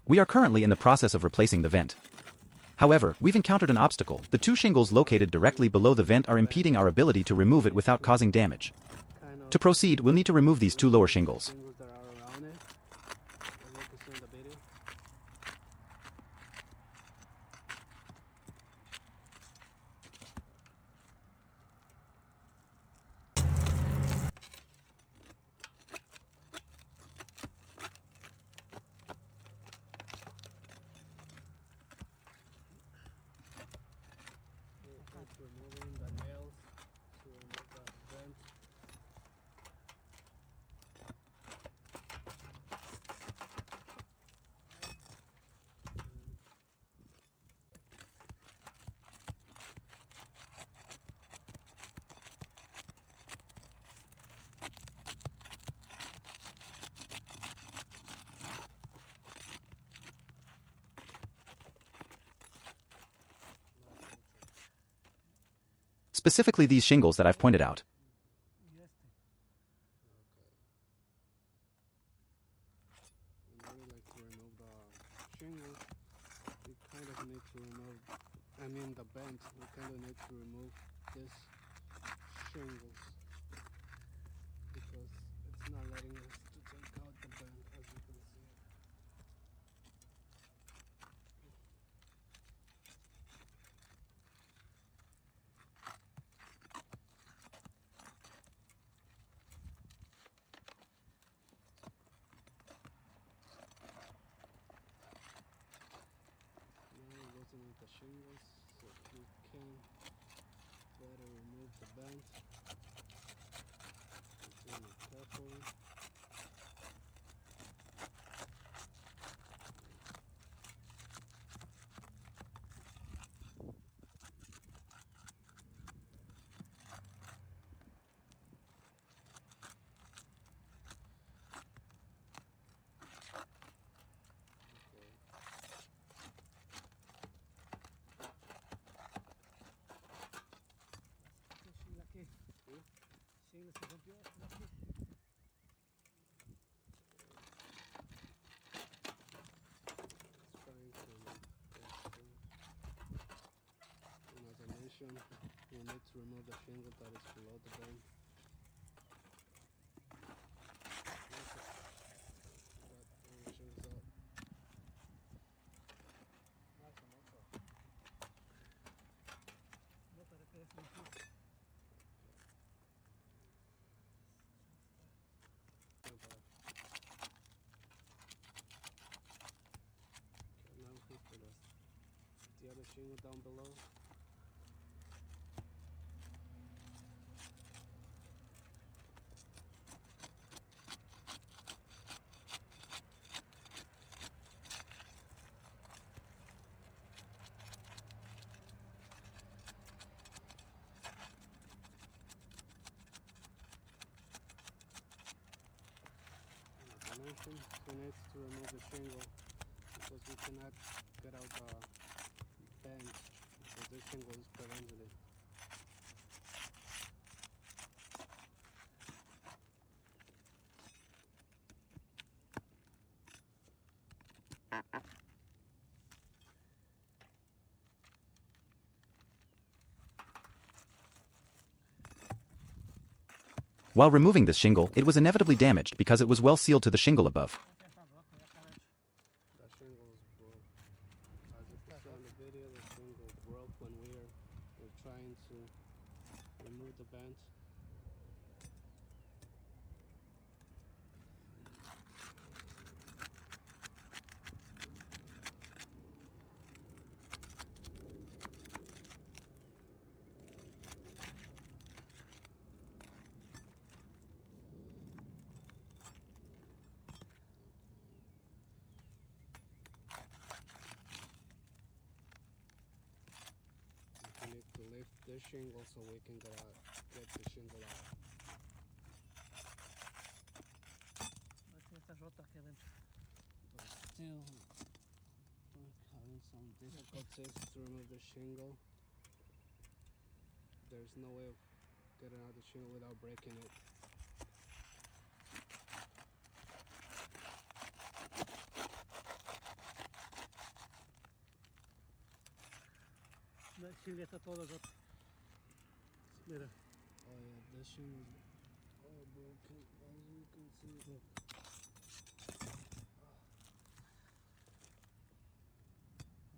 We are currently in the process of replacing the vent. However, we've encountered an obstacle. The two shingles located directly below the vent are impeding our ability to remove it without causing damage. To proceed, we'll need to remove these two lower shingles. That are around it. As you can see in the video. Removing the nails to remove the vent. Specifically these shingles that I've pointed out. In order to remove the shingles, we kind of need to remove, the bend, we kind of need to remove this shingles because it's not letting us to take out the bend, as you can see. Loosening the shingles so we can better remove the bend. Doing it carefully. And as I mentioned, we need to remove the shingle that is below the bend. Now we put the other shingle down below. We need to remove the shingle because we cannot get out the bend because this shingle is preventing it. While removing this shingle, it was inevitably damaged because it was well sealed to the shingle above. The shingle is broke. As you can see on the video, the shingle broke when we're trying to remove the bend. We need to lift this shingle so we can get the shingle out. But still, we're having some difficulties to remove the shingle. There's no way of getting out the shingle without breaking it. La shingle está todo roto. Mira. Oh yeah, this shingle is all broken, as you can see. Look.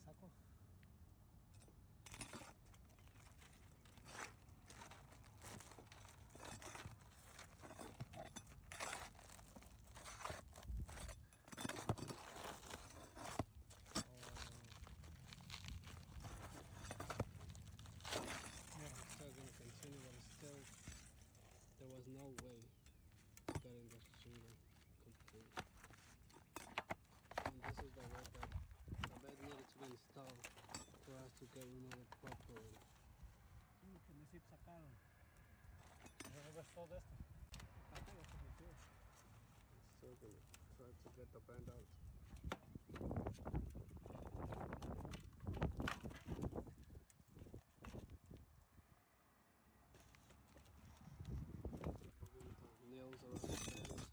¿Saco? Still gonna continue, but still, there was no way getting the shingle complete. And this is the way that the bed needed to be installed for us to get removed properly. Que necesito sacarlo. Remover todo esto. Acá ya se metió. Still gonna try to get the band out. Nails around the band,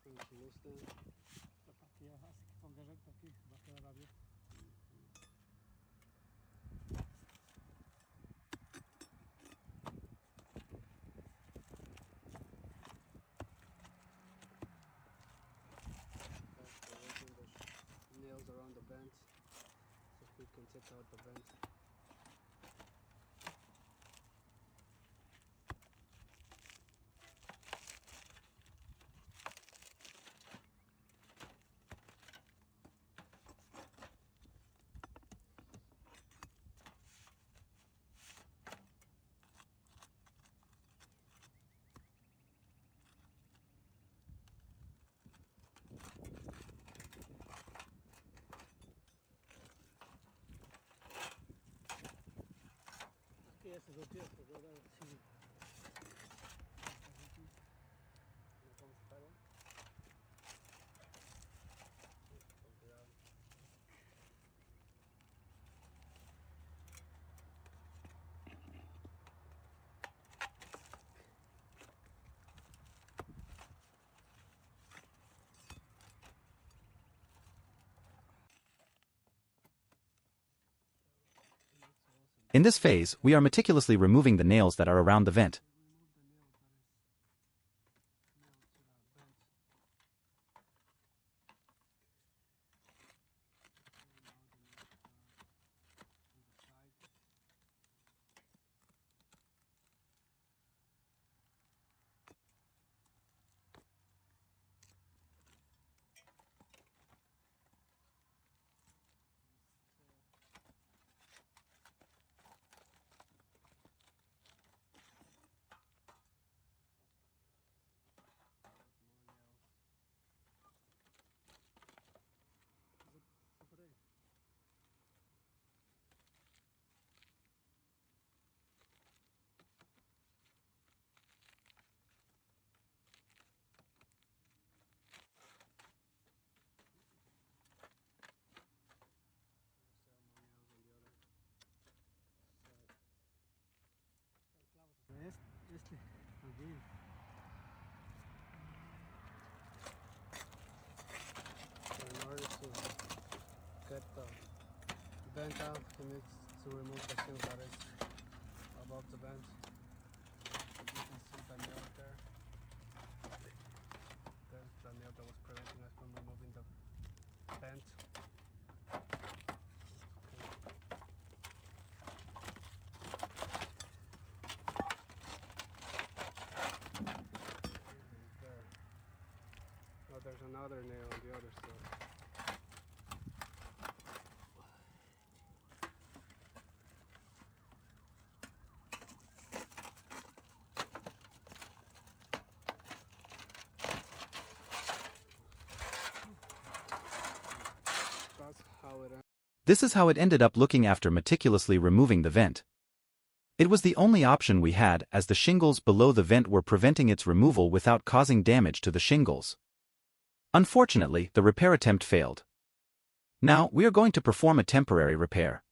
trying to loose them. La parte ya hace que ponga recto aquí, va a quedar abierto. After working the nails around the band, so we can take out the vent. Aquí ya se rompió, pero ahora sí. No comes pelo. Con cuidado. In this phase, we are meticulously removing the nails that are around the vent. Remove the nail that is nailed to the vent. Now the nail on the side. Por ahí. Este también. So in order to get the vent out, you need to remove the thing that is above the vent. You can see the nail there. There's the nail that was preventing us from removing the vent. There. Oh, there's another nail on the other side. That's how it ends. This is how it ended up looking after meticulously removing the vent. It was the only option we had as the shingles below the vent were preventing its removal without causing damage to the shingles. Unfortunately, the repair attempt failed. Now, we are going to perform a temporary repair.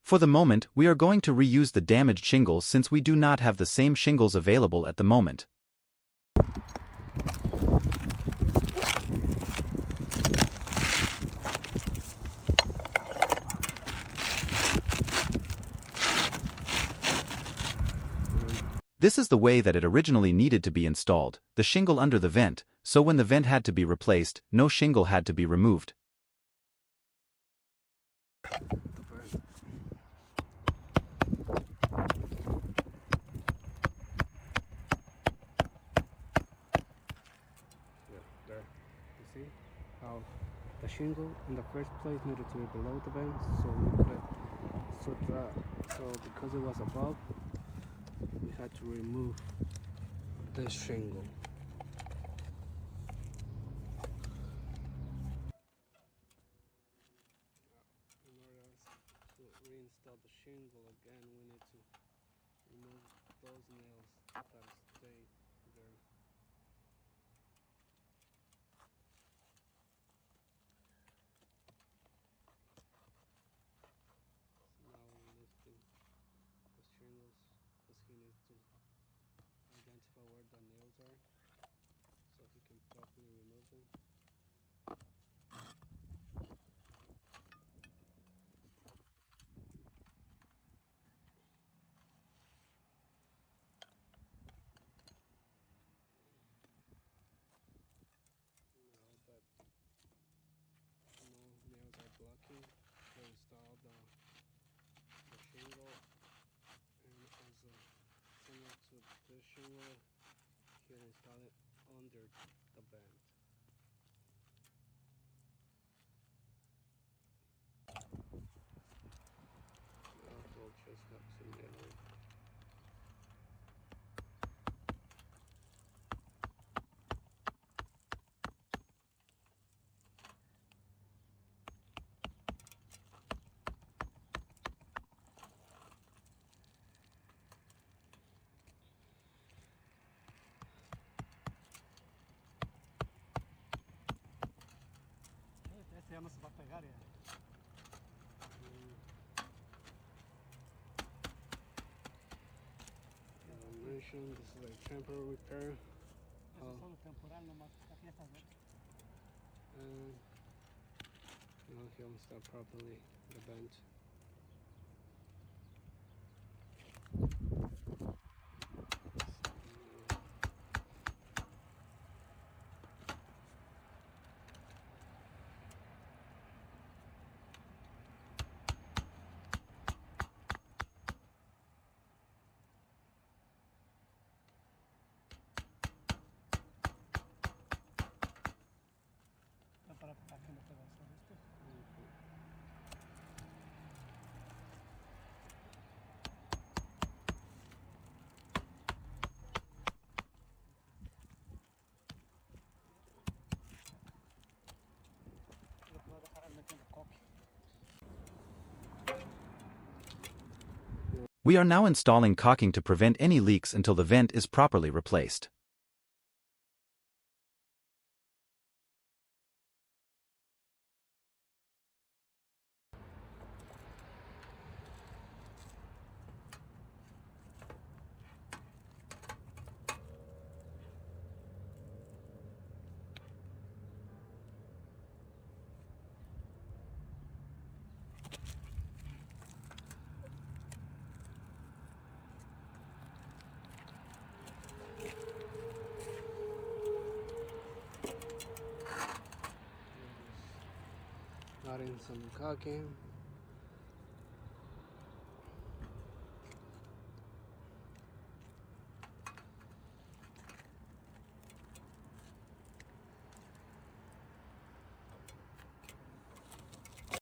For the moment, we are going to reuse the damaged shingles since we do not have the same shingles available at the moment. This is the way that it originally needed to be installed, the shingle under the vent, so when the vent had to be replaced, no shingle had to be removed. There. You see how the shingle in the first place needed to be below the vent, so we put it so because it was above, we had to remove this shingle. In order to reinstall the shingle again, we need to remove those nails that stay there. So now we're lifting the shingles because he needs to identify where the nails are so he can properly remove them. Now that no nails are blocking, we'll install the shingle, and as similar to this shingle, he'll install it under the band. Now we'll just have to nail it. Esse ano se vai pegar, é? As I mentioned, this is a temporary repair. Esse é solo temporal, nomás aqui essa vez. And now he'll install properly the vent. Para ficar aqui no pedaço, ¿viste? Lo puedo dejar metiendo coque. We are now installing caulking to prevent any leaks until the vent is properly replaced. Adding some caulking